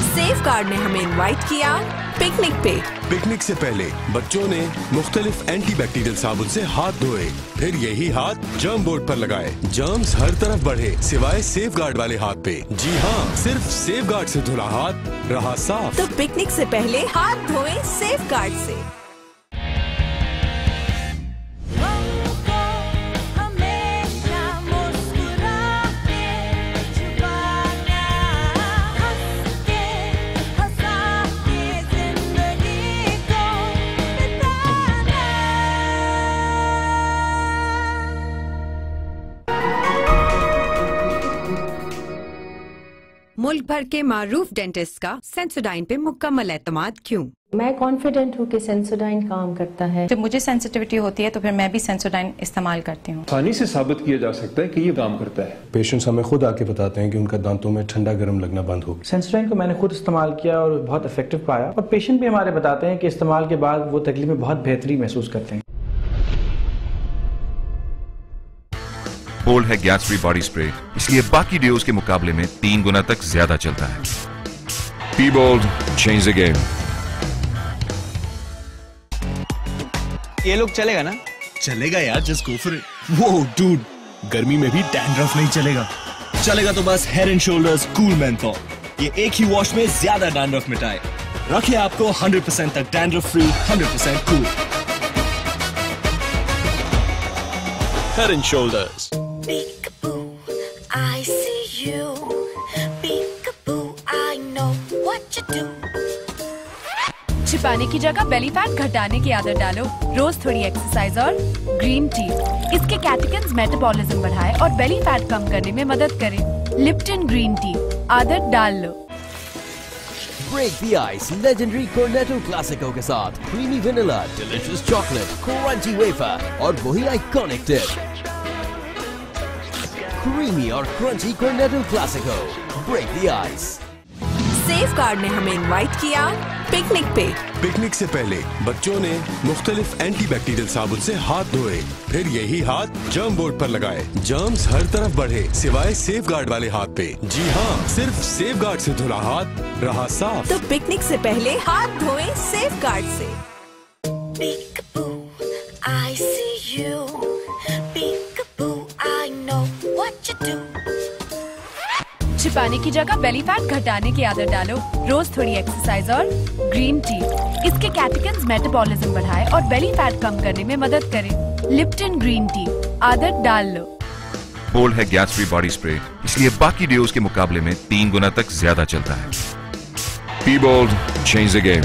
Safeguard ने हमें invite किया picnic पे। Picnic से पहले बच्चों ने मुख्तलिफ एंटीबैक्टीरियल साबुन से हाथ धोए, फिर यही हाथ जर्म बोर्ड पर लगाए। जर्म्स हर तरफ बढ़े सिवाय सेफगार्ड वाले हाथ पे। जी हाँ, सिर्फ सेफगार्ड से धुला हाथ रहा साफ। तो पिकनिक से पहले हाथ धोएं सेफगार्ड से। मुल्क भर के मारूफ डेंटिस्ट का सेंसोडाइन पे मुकम्मल एतमाद क्यों? मैं कॉन्फिडेंट हूँ कि सेंसोडाइन काम करता है। जब मुझे सेंसिटिविटी होती है तो फिर मैं भी सेंसोडाइन इस्तेमाल करती हूँ। आसानी से साबित किया जा सकता है कि ये काम करता है। पेशेंट्स हमें खुद आके बताते हैं कि उनका दांतों में ठंडा गर्म लगना बंद हो गया। सेंसोडाइन को मैंने खुद इस्तेमाल किया और बहुत इफेक्टिव पाया, और पेशेंट भी हमारे बताते हैं कि इस्तेमाल के बाद वो तकलीफ में बहुत बेहतरी महसूस करते हैं। बोल्ड है गैस फ्री बॉडी स्प्रे, इसलिए बाकी डिओज के मुकाबले में 3 गुना तक ज्यादा चलता है। Be bold, change the game. ये लोग चलेगा ना? चलेगा यार, जस्ट गो फॉर इट। वो डूड, गर्मी में भी डैंड्रफ नहीं चलेगा। चलेगा तो बस head and shoulders cool menthol. ये एक ही वॉश में ज्यादा डैंड्रफ मिटाए, रखे आपको 100% तक dandruff free, 100% cool. Head and shoulders. I see you, peekaboo, I know what you do. छिपाने की जगह बेली फैट घटाने की आदत डालो। रोज थोड़ी एक्सरसाइज और ग्रीन टी, इसके कैटेकिन्स मेटाबॉलिज्म बढ़ाए और बेली फैट कम करने में मदद करे। लिप्टन ग्रीन टी, आदत डाल लो। Break the ice legendary Cornetto Classico के साथ creamy vanilla, delicious chocolate, crunchy wafer और वही आइकॉनिक टिप। क्रीमी और crunchy Cornetto Classico, break the ice. Safeguard ने हमें इनवाइट किया पिकनिक पे। पिकनिक से पहले बच्चों ने मुख्तलिफ एंटीबैक्टीरियल साबुन से हाथ धोए, फिर यही हाथ जर्म बोर्ड पर लगाए। जर्म्स हर तरफ बढ़े सिवाय सेफगार्ड वाले हाथ पे। जी हाँ, सिर्फ सेफगार्ड से धुला हाथ रहा साफ। तो पिकनिक से पहले हाथ धोएं सेफगार्ड से। Peekaboo, I see you, peekaboo, I know what you do. छिपाने की जगह बेली फैट घटाने की आदत डालो। रोज थोड़ी एक्सरसाइज और ग्रीन टी, इसके कैटेकिन्स मेटाबॉलिज्म बढ़ाए और बेली फैट कम करने में मदद करे। लिप्टन ग्रीन टी, आदत डाल लो। बोल्ड है गैस फ्री बॉडी स्प्रे, इसलिए बाकी डिओज के मुकाबले में 3 गुना तक ज्यादा चलता है। Be bold, change the game.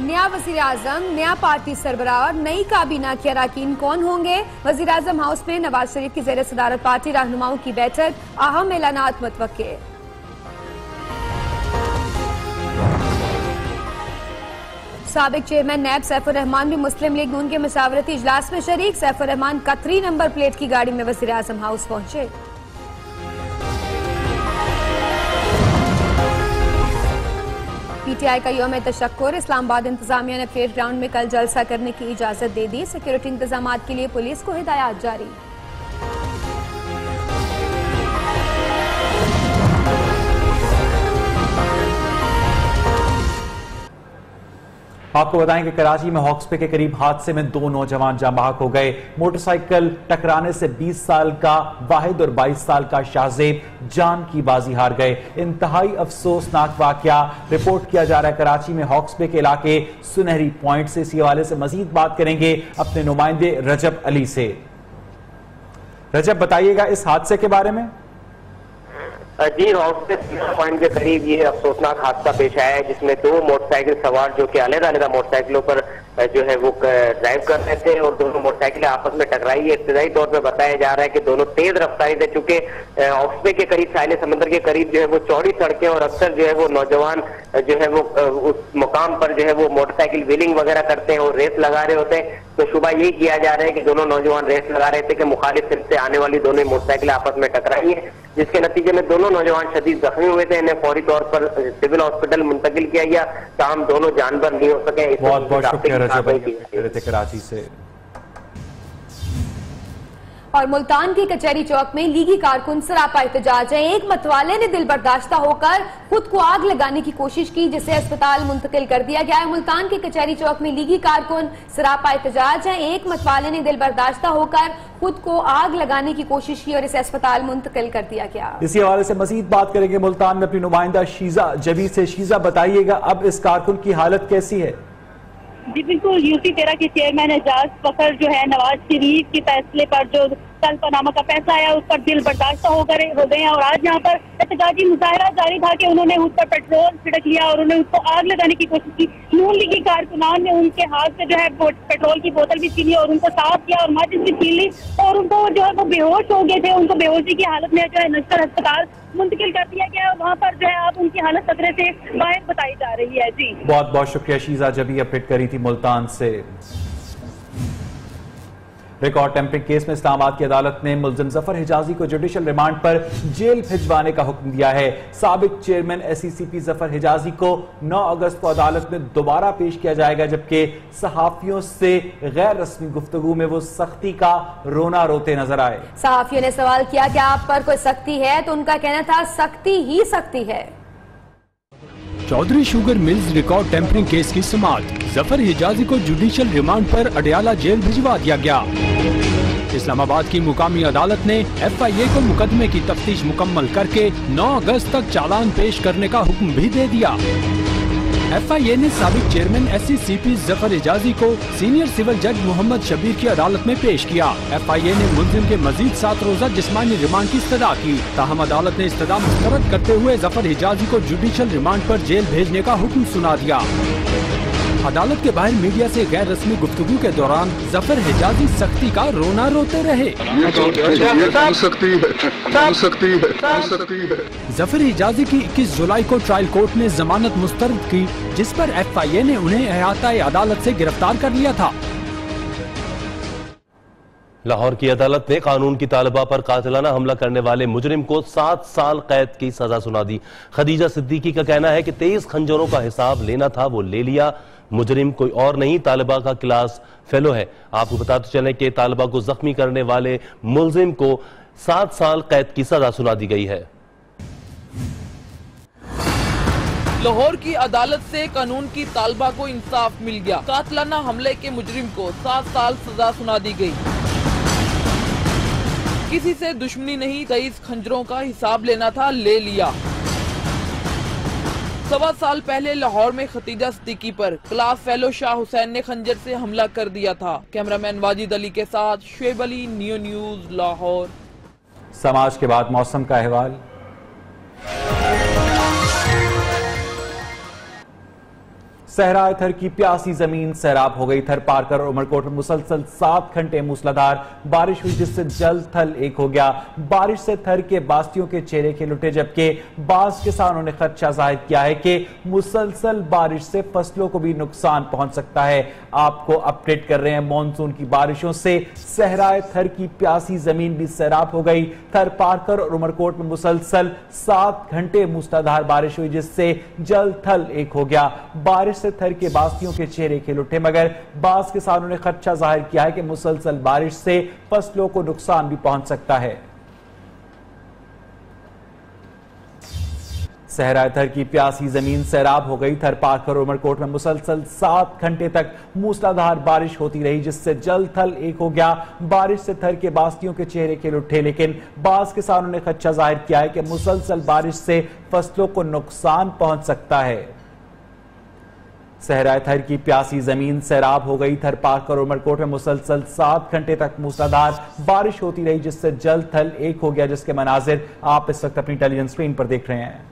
नया वजीर आजम, नया पार्टी सरबराह और नई काबीना के अरकान कौन होंगे? वजीर आजम हाउस में नवाज शरीफ की जेर सदारत पार्टी रहनुमाओं की बैठक, अहम ऐलानात मुतवक्के। साबिक चेयरमैन नैब सैफुर रहमान भी मुस्लिम लीग नून के मशावरती इजलास में शरीक। सैफुर रहमान कतरी नंबर प्लेट की गाड़ी में वजीर आजम हाउस पहुंचे। पीटीआई का यौम तशक्कुर, इस्लामाबाद इंतजामिया ने परेड ग्राउंड में कल जलसा करने की इजाजत दे दी। सिक्योरिटी इंतजाम के लिए पुलिस को हिदायत जारी। आपको बताएं कि कराची में हॉक्सपे के करीब हादसे में 2 नौजवान जाँ बहक हो गए। मोटरसाइकिल टकराने से 20 साल का वाहिद और 22 साल का शाहजेब जान की बाजी हार गए। इंतहाई अफसोसनाक वाकया रिपोर्ट किया जा रहा है कराची में हॉक्सपे के इलाके सुनहरी पॉइंट से। इसी हवाले से मजीद बात करेंगे अपने नुमाइंदे रजब अली से। रजब, बताइएगा इस हादसे के बारे में। जी, हॉक्सपे पॉइंट के करीब ये अफसोसनाक हादसा पेश आया है, जिसमें 2 मोटरसाइकिल सवार जो कि अलग-अलग मोटरसाइकिलों पर जो है वो ड्राइव कर रहे थे और दोनों मोटरसाइकिलें आपस में टकराई है। इब्तदाई तौर पर बताया जा रहा है कि दोनों तेज रफ्तारी से, चूंकि हॉक्सपे के करीब साहिल समंदर के करीब जो है वो चौड़ी सड़कें और अक्सर जो है वो नौजवान जो है वो उस मुकाम पर जो है वो मोटरसाइकिल व्हीलिंग वगैरह करते हैं और रेस लगा रहे होते हैं। तो शुबा यही किया जा रहा है कि दोनों नौजवान रेस लगा रहे थे कि मुखालिफ सिर्फ से आने वाली दोनों मोटरसाइकिलें आपस में टकराई है, जिसके नतीजे में दोनों नौजवान शदीद जख्मी हुए थे। इन्हें फौरी तौर पर सिविल हॉस्पिटल मुंतकिल किया गया, ताहम दोनों जानवर नहीं हो सके। बहुत बहुत शुक्रिया रजब कराची से। और मुल्तान की कचहरी चौक में लीगी कारकुन सरापा एहतजाज है। एक मतवाले ने दिल बर्दाश्ता होकर खुद को आग लगाने की कोशिश की, जिसे अस्पताल मुंतकिल कर दिया गया है। मुल्तान की कचहरी चौक में लीगी कारकुन सरापा एहतजाज है। एक मतवाले ने दिल बर्दाश्ता होकर खुद को आग लगाने की कोशिश की और इसे अस्पताल मुंतकिल कर दिया गया। इसी हवाले से मजीद बात करेंगे मुल्तान में अपनी नुमाइंदा शीजा जबी से। शीजा, बताइएगा अब इस कारकुन की हालत कैसी है? जी बिल्कुल, यूसी 13 के चेयरमैन एजाज फखर जो है नवाज शरीफ के फैसले पर जो कल पनामा का फैसला आया उस पर दिल बर्दाश्त हो गए हैं और आज यहाँ पर एहतजाजी मुजाहरा जारी था कि उन्होंने उस पर पेट्रोल छिड़क लिया और उन्होंने उसको आग लगाने की कोशिश की। नून लीगी कारकुनान ने उनके हाथ से जो है पेट्रोल की बोतल भी छीनी और उनको साफ किया और माचिस भी छीन ली और उनको जो है वो बेहोश हो गए थे। उनको बेहोशी की हालत में जो है नश्तर अस्पताल मुंतकिल कर दिया गया। वहाँ पर जो है आप उनकी हालत खतरे से बाहर बताई जा रही है। जी बहुत बहुत शुक्रिया शीजा, जब भी अपडेट करी थी मुल्तान से। रिकॉर्ड टेम्परिंग केस में इस्लामाबाद की अदालत ने मुल्जिम जफर हिजाजी को जुडिशियल रिमांड पर जेल भिजवाने का हुक्म दिया है। साबिक चेयरमैन एसईसीपी जफर हिजाजी को 9 अगस्त को अदालत में दोबारा पेश किया जाएगा, जबकि सहाफियों से गैर रस्मी गुफ्तगू में वो सख्ती का रोना रोते नजर आए। सहाफियों ने सवाल किया कि आप पर कोई सख्ती है, तो उनका कहना था सख्ती ही सख्ती है। Chaudhry sugar mills record tampering case की समाअत, जफर हिजाजी को जुडिशियल रिमांड पर अडयाला जेल भिजवा दिया गया। इस्लामाबाद की मुकामी अदालत ने FIA को मुकदमे की तफ्तीश मुकम्मल करके 9 अगस्त तक चालान पेश करने का हुक्म भी दे दिया। FIA ने साबिक चेयरमैन SCCP जफर हिजाजी को सीनियर सिविल जज मोहम्मद शबीर की अदालत में पेश किया। FIA ने मुल्जिम के मजीद 7 रोजा जिस्मानी रिमांड की इस्तदा की, ताहम अदालत ने इस्तदा मुस्तरद करते हुए जफर हिजाजी को जुडिशियल रिमांड पर जेल भेजने का हुक्म सुना दिया। अदालत के बाहर मीडिया से गैर रस्मी गुफ्तगू के दौरान जफर हिजाजी सख्ती का रोना रोते रहे। जफर हिजाजी की 21 जुलाई को ट्रायल कोर्ट ने जमानत मुस्तरद की, जिस पर FIA ने उन्हें अहाता अदालत से गिरफ्तार कर लिया था। लाहौर की अदालत ने कानून की तालिबा पर कातिलाना हमला करने वाले मुजरिम को 7 साल कैद की सजा सुना दी। खदीजा सिद्दीकी का कहना है कि 23 खंजरों का हिसाब लेना था, वो ले लिया। मुजरिम कोई और नहीं, तालिबा का क्लास फेलो है। आपको बताते चलें कि तालिबा को जख्मी करने वाले मुलजिम को 7 साल कैद की सजा सुना दी गई है। लाहौर की अदालत से कानून की तालिबा को इंसाफ मिल गया। कातिलाना हमले के मुजरिम को 7 साल सजा सुना दी गई। किसी से दुश्मनी नहीं, 23 खंजरों का हिसाब लेना था, ले लिया। 1.25 साल पहले लाहौर में खतीजा सिद्दीकी पर क्लास फेलो शाह हुसैन ने खंजर से हमला कर दिया था। कैमरामैन वाजिद अली के साथ शुएब अली, नियो न्यूज, लाहौर। समाज के बाद मौसम का अहवाल। सहराए थर की प्यासी जमीन सैराब हो गई। थर पारकर और उमरकोट में मुसलसल 7 घंटे मूसलाधार बारिश हुई, जिससे जल थल एक हो गया। बारिश से थर के बास्तियों के चेहरे खिल उठे, जबकि बाज किसानों ने खदशा जाहिर किया है कि मुसलसल बारिश से फसलों को भी नुकसान पहुंच सकता है। आपको अपडेट कर रहे हैं, मानसून की बारिशों से सहराए थर की प्यासी जमीन भी सैराब हो गई। थर पारकर और उमरकोट में मुसलसल 7 घंटे मूसलाधार बारिश हुई, जिससे जल थल एक हो गया। बारिश से थर के बास्तियों के चेहरे खिल उठे, मगर बाज किसानों ने खदशा जाहिर किया है कि मुसलसल बारिश से फसलों को नुकसान भी पहुंच सकता है। सहराए थर की प्यासी जमीन सैराब हो गई। थर पारकर और उमरकोट में मुसलसल 7 घंटे तक मूसलाधार बारिश होती रही, जिससे जल थल एक हो गया। बारिश से थर के बास्तियों के चेहरे खिल उठे, लेकिन बाज किसानों ने खदशा जाहिर किया है कि मुसलसल बारिश से फसलों को नुकसान पहुंच सकता है। सहराए थर की प्यासी जमीन सैराब हो गई। थर पारकर और उमरकोट में मुसलसल 7 घंटे तक मूसलाधार बारिश होती रही, जिससे जल थल एक हो गया, जिसके मनाजिर आप इस वक्त अपनी टेलीविजन स्क्रीन पर देख रहे हैं।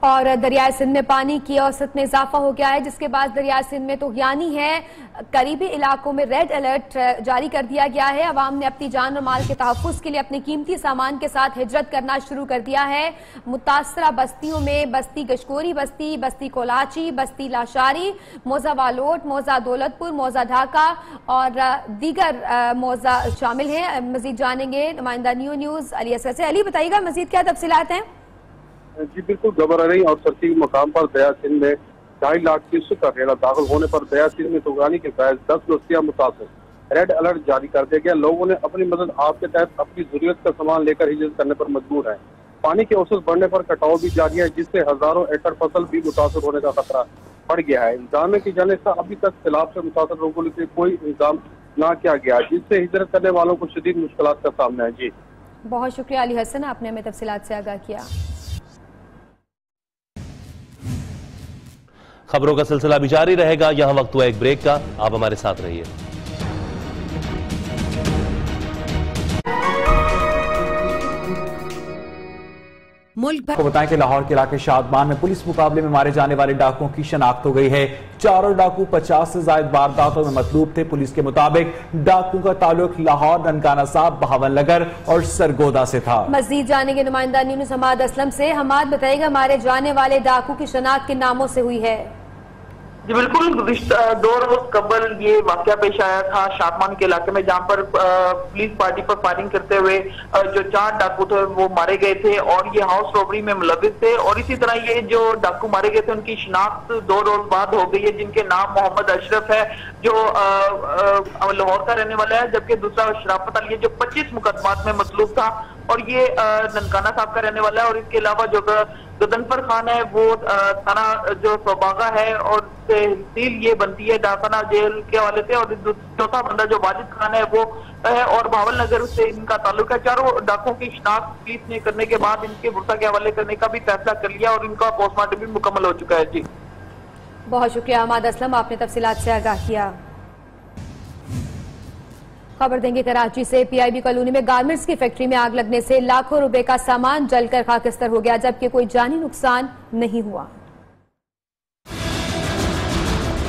और दरियाए सिंध में पानी की औसत में इजाफा हो गया है, जिसके बाद दरियाए सिंध में तूग़यानी है। करीबी इलाकों में रेड अलर्ट जारी कर दिया गया है। अवाम ने अपनी जान और माल के तहफ़्फ़ुज़ के लिए अपने कीमती सामान के साथ हिजरत करना शुरू कर दिया है। मुतासरा बस्तियों में बस्ती गशकोरी बस्ती, बस्ती कोलाची, बस्ती लाशारी, मौजा वालोट, मौजा दौलतपुर, मौजा ढाका और दीगर मौजा शामिल हैं। मजीद जानेंगे नुमाइंदा न्यू न्यूज़ अली असद से। अली, बताइएगा मजीद क्या तफसीलात हैं? जी बिल्कुल, घबराने और सर्दी के मकाम पर दरिया सिंध में 2.5 लाख क्यूसेक का रेला दाखिल होने पर दरिया सिंध में तूफ़ानी के बायस 10 बस्तियां मुतासर। रेड अलर्ट जारी कर दिया गया। लोगों ने अपनी मदद आप के तहत अपनी जरूरत का सामान लेकर हिजरत करने पर मजबूर है। पानी की औसत बढ़ने पर कटाव भी जारी है, जिससे हजारों एकड़ फसल भी मुतासर होने का खतरा बढ़ गया है। इंतजामिया की जानिब से अभी तक सैलाब से मुतासर लोगों के लिए कोई इंतजाम न किया गया, जिससे हिजरत करने वालों को शदीद मुश्किलात का सामना है। जी बहुत शुक्रिया अली हसन, आपने हमें तफसीलात से आगाह किया। खबरों का सिलसिला भी जारी रहेगा। यहां वक्त हुआ एक ब्रेक का, आप हमारे साथ रहिए। को बताएं कि लाहौर के इलाके शादमान में पुलिस मुकाबले में मारे जाने वाले डाकुओं की शनाख्त हो गई है। चारों डाकू 50 से ज्यादा वारदातों में मतलूब थे। पुलिस के मुताबिक डाकुओं का ताल्लुक लाहौर, ननकाना साहब, बहावन नगर और सरगोदा से था। मजीद जानेंगे नुमाइंदा न्यूज़ हमाद असलम से। हमाद बताइएगा, मारे जाने वाले डाकू की शनाख्त किन नामों से हुई है? जी बिल्कुल, 2 रोज कबल ये वाकया पेश आया था शादमान के इलाके में, जहां पर पुलिस पार्टी पर फायरिंग करते हुए जो 4 डाकू थे वो मारे गए थे और ये हाउस रॉबरी में मुलविस थे। और इसी तरह ये जो डाकू मारे गए थे उनकी शिनाख्त 2 रोज बाद हो गई है, जिनके नाम मोहम्मद अशरफ है जो लाहौर का रहने वाला है, जबकि दूसरा शराफत अली है जो 25 मुकदमात में मतलूब था और ये ननकाना साहब का रहने वाला है। और इसके अलावा जो गदनफर खान है वो थाना जो सोबागा है और तहसील ये बनती है डाकाना जेल के हवाले से, और चौथा बंदा जो वाजिद खान है वो है और भावल नगर से इनका ताल्लुक है। चारों डाकों की शिनाख्त पुलिस ने करने के बाद इनके बुरसा के हवाले करने का भी फैसला कर लिया और इनका पोस्टमार्टम भी मुकम्मल हो चुका है। जी बहुत शुक्रिया हमाद असलम, आपने तफसीलात से आगाह किया। खबर देंगे कराची से। पीआईबी कॉलोनी में गारमेंट्स की फैक्ट्री में आग लगने से लाखों रुपए का सामान जलकर खाकस्तर हो गया, जबकि कोई जानी नुकसान नहीं हुआ।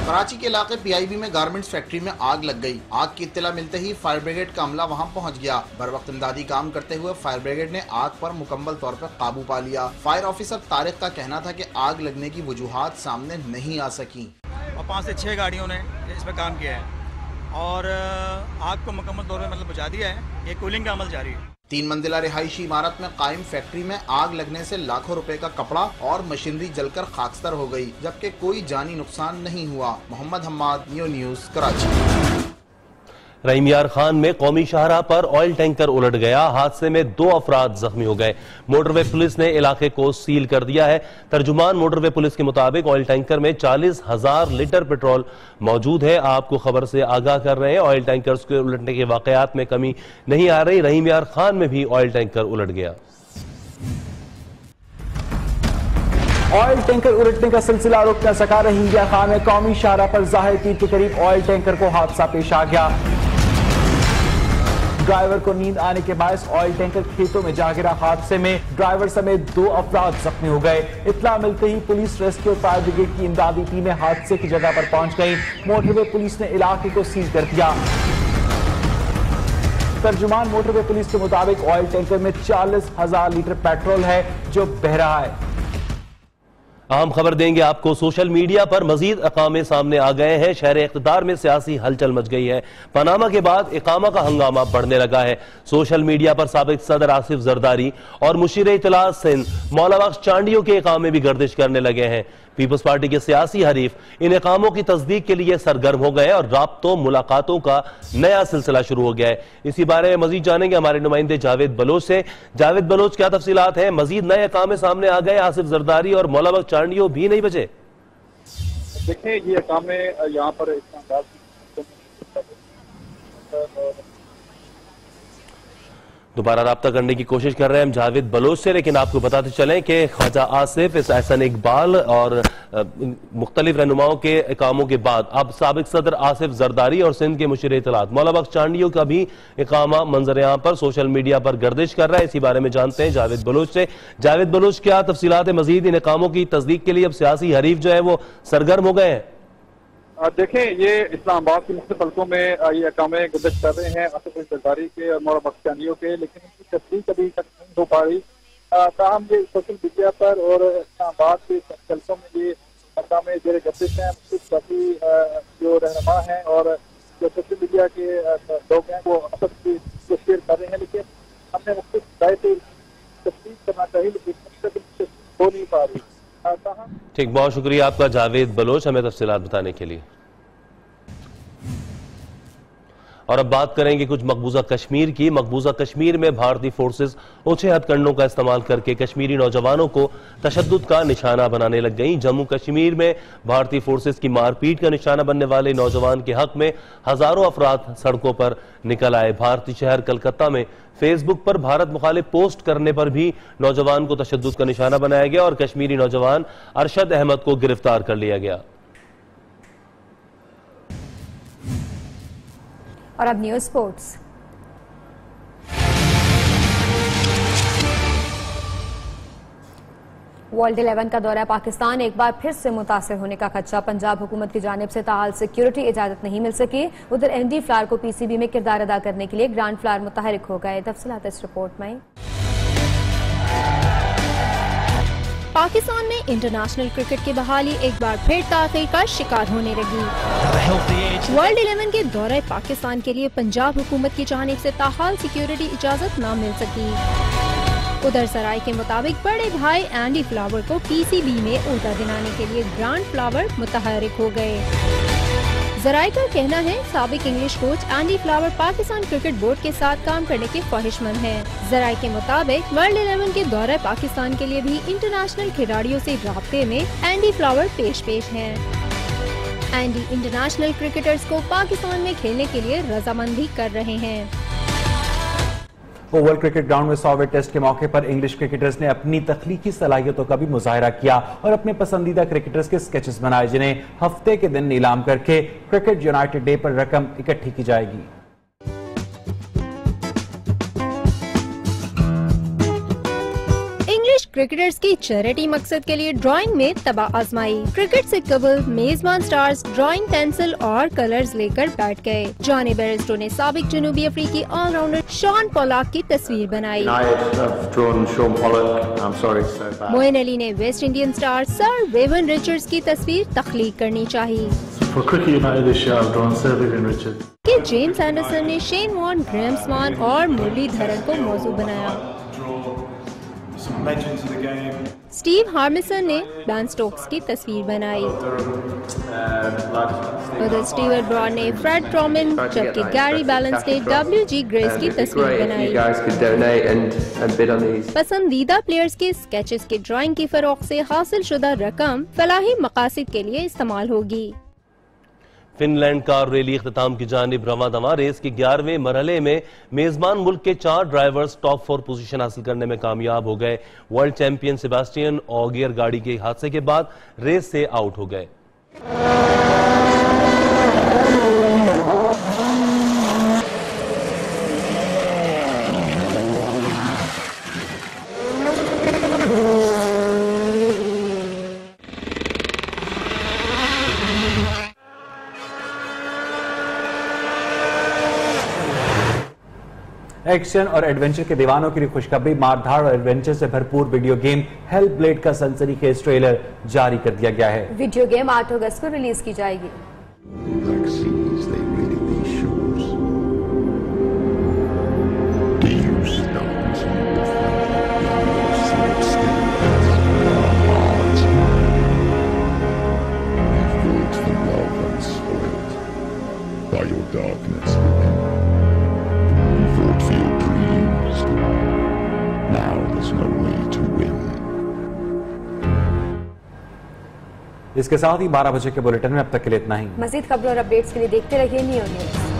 कराची के इलाके पीआईबी में गारमेंट्स फैक्ट्री में आग लग गई। आग की इत्तला मिलते ही फायर ब्रिगेड का अमला वहां पहुंच गया। बर वक्त इमदादी काम करते हुए फायर ब्रिगेड ने आग पर मुकम्मल तौर पर काबू पा लिया। फायर ऑफिसर तारिक का कहना था कि आग लगने की वजूहात सामने नहीं आ सकी और 5 से 6 गाड़ियों ने इस पर काम किया है और आग को मुकम्मल तौर पर बुझा दिया है। ये कूलिंग का अमल जारी है। 3 मंजिला रिहायशी इमारत में कायम फैक्ट्री में आग लगने से लाखों रुपए का कपड़ा और मशीनरी जलकर खाकस्तर हो गई, जबकि कोई जानी नुकसान नहीं हुआ। मोहम्मद हम्माद, न्यूज़ कराची। रहीम यार खान में कौमी शाहराह पर ऑयल टैंकर उलट गया। हादसे में 2 अफराद जख्मी हो गए। मोटरवे पुलिस ने इलाके को सील कर दिया है। तर्जुमान मोटरवे पुलिस के मुताबिक ऑयल टैंकर में 40,000 लीटर पेट्रोल मौजूद है। आपको खबर से आगाह कर रहे हैं, ऑयल टैंकर्स के उलटने के वाकयात में कमी नहीं आ रही। रहीम यार खान में भी ऑयल टैंकर उलट गया। ऑयल टैंकर उलटने का सिलसिला रुक न सका। रहीम यार खान में कौमी शाहराह पर ज़ाहिर पीर के करीब ऑयल टैंकर को हादसा पेश आ गया। ड्राइवर को नींद आने के बायस ऑयल टैंकर खेतों में जा गिरा। हादसे में ड्राइवर समेत 2 अफराद जख्मी हो गए। इत्तला मिलते ही पुलिस, रेस्क्यू और फायर ब्रिगेड की इमदादी टीमें हादसे की जगह पर पहुंच गई। मोटरवे पुलिस ने इलाके को सील कर दिया। तर्जुमान मोटरवे पुलिस के मुताबिक ऑयल टैंकर में 40,000 लीटर पेट्रोल है जो बह रहा है। अहम खबर देंगे आपको। सोशल मीडिया पर मजीद अकामे सामने आ गए हैं। शहर इख्तिदार में सियासी हलचल मच गई है। पनामा के बाद इकामा का हंगामा बढ़ने लगा है। सोशल मीडिया पर साबिक सदर आसिफ जरदारी और मुशीर इत्तलात सिंध मौला बख्श चांडियों के इकामे भी गर्दिश करने लगे हैं। पीपल्स पार्टी के सियासी हरीफ इन इकामों की तस्दीक के लिए सरगर्म हो गए और राब्तों मुलाकातों का नया सिलसिला शुरू हो गया है। इसी बारे में मजीद जानेंगे हमारे नुमाइंदे जावेद बलोच से। जावेद बलोच, क्या तफसीलात हैं? मजीद नए इकामे सामने आ गए। आसिफ जरदारी और मौला बख्श चांडियों भी नहीं बचे। देखिए, ये इकामे यहाँ पर दोबारा राब्ता करने की कोशिश कर रहे हैं हम जावेद बलोच से, लेकिन आपको बताते चलें कि ख्वाजा आसिफ, एहसन इकबाल और मुख्तलिफ रहनुमाओं के कामों के बाद अब साबिक सदर आसिफ जरदारी और सिंध के मुशीर इत्तलात मौला बख्श चांडियों का भी इकामा मंजर आम पर सोशल मीडिया पर गर्दिश कर रहा है। इसी बारे में जानते हैं जावेद बलोच से। जावेद बलोच, क्या तफसीलात है मजीद इन इकामों की तस्दीक के लिए? अब सियासी हरीफ जो है वो सरगर्म हो गए हैं। देखें, ये इस्लामाबाद के मुख्तलिफ हल्कों में ये अकामे गुज़श्त कर रहे हैं आसिफ जरदारी के और मौला बख्श चांडियों के, लेकिन इनकी तस्दीक अभी तक नहीं हो पा रही। ताहम ये सोशल मीडिया पर और इस्लामाबाद के हल्कों में ये अकामे जेर गर्दिश हैं। काफी जो रहनुमा हैं और जो सोशल मीडिया के लोग हैं वो आपस को शेयर कर रहे हैं, लेकिन हमने मुख्तलिफ राय से तस्दीक करना चाहिए, लेकिन हो नहीं पा रही। ठीक, बहुत शुक्रिया आपका जावेद बलोच, हमें तफसीलात बताने के लिए। और अब बात करेंगे कुछ मकबूजा कश्मीर की। मकबूजा कश्मीर में भारतीय फोर्सेस ओछे हथकंडों का इस्तेमाल करके कश्मीरी नौजवानों को तशद्दुद का निशाना बनाने लग गई। जम्मू कश्मीर में भारतीय फोर्सेस की मारपीट का निशाना बनने वाले नौजवान के हक में हजारों अफराद सड़कों पर निकल आए। भारतीय शहर कलकत्ता में फेसबुक पर भारत मुखालिफ पोस्ट करने पर भी नौजवान को तशद्दुद का निशाना बनाया गया और कश्मीरी नौजवान अरशद अहमद को गिरफ्तार कर लिया गया। और अब न्यूज स्पोर्ट्स। वर्ल्ड 11 का दौरा पाकिस्तान एक बार फिर से मुतासिर होने का खदशा। पंजाब हुकूमत की जानिब से ताहाल सिक्योरिटी इजाजत नहीं मिल सकी। उधर एनडी फ्लावर को पीसीबी में किरदार अदा करने के लिए ग्रांड फ्लावर मुतहरिक हो गए। तफसीलात इस रिपोर्ट में। पाकिस्तान में इंटरनेशनल क्रिकेट की बहाली एक बार फिर ताख़ीर का शिकार होने लगी। वर्ल्ड 11 के दौरे पाकिस्तान के लिए पंजाब हुकूमत की जानिब से ताहाल सिक्योरिटी इजाजत न मिल सकी। उधर सराय के मुताबिक बड़े भाई एंडी फ्लावर को पीसीबी में ओहदा दिलाने के लिए ग्रांड फ्लावर मुतहरिक हो गए। जराए का कहना है साबिक English coach Andy flower Pakistan cricket board के साथ काम करने के ख्वाहिशमंद हैं। जराए के मुताबिक वर्ल्ड 11 के दौरे पाकिस्तान के लिए भी इंटरनेशनल खिलाड़ियों से राब्ते में एंडी फ्लावर पेश हैं। एंडी इंटरनेशनल क्रिकेटर्स को पाकिस्तान में खेलने के लिए रजामंद भी कर रहे हैं। ओवल क्रिकेट ग्राउंड में 100वें टेस्ट के मौके पर इंग्लिश क्रिकेटर्स ने अपनी तख्लीकी सलाहियतों का भी मुजाहरा किया और अपने पसंदीदा क्रिकेटर्स के स्केचेस बनाए, जिन्हें हफ्ते के दिन नीलाम करके क्रिकेट यूनाइटेड डे पर रकम इकट्ठी की जाएगी। क्रिकेटर्स की चैरिटी मकसद के लिए ड्राइंग में तबाह आजमाई। क्रिकेट से कबल मेजबान स्टार्स ड्राइंग पेंसिल और कलर्स लेकर बैठ गए। जॉनी बेयरस्टो ने साबिक जनूबी अफ्रीकी ऑलराउंडर शॉन पोलाक की तस्वीर बनाई। मोइन अली ने West Indian star sir woven Richards की तस्वीर तख्लीक करनी चाहिए। कि जेम्स एंडरसन ने शेन वॉर्न, ग्रेम स्मान और मुरलीधरन को मौजू बनाया। स्टीव हार्मिसन ने बैन स्टोक्स की तस्वीर बनाई। उधर स्टीवर्ट ब्रॉड ने फ्रेड ट्रॉमन, जबकि गैरी बैलेंस ने WG ग्रेस की तस्वीर बनाई। पसंदीदा प्लेयर्स के स्केचेस की ड्राइंग की फरोख्त से हासिल शुदा रकम फलाही मकासद के लिए इस्तेमाल होगी। फिनलैंड कार रैली इख्तिताम की जानिब रवां दवा। रेस के 11वें मरहले में मेजबान मुल्क के 4 ड्राइवर्स टॉप 4 पोजीशन हासिल करने में कामयाब हो गए। वर्ल्ड चैंपियन सेबास्टियन ऑगियर गाड़ी के हादसे के बाद रेस से आउट हो गए। एक्शन और एडवेंचर के दीवानों के लिए खुशखबरी। मारधाड़ और एडवेंचर से भरपूर वीडियो गेम हेलब्लेड का सनसनीखेज ट्रेलर जारी कर दिया गया है। वीडियो गेम 8 अगस्त को रिलीज की जाएगी। इसके साथ ही 12 बजे के बुलेटिन में अब तक के लिए इतना ही। मजीद खबरों और अपडेट्स के लिए देखते रहिए न्यू न्यूज।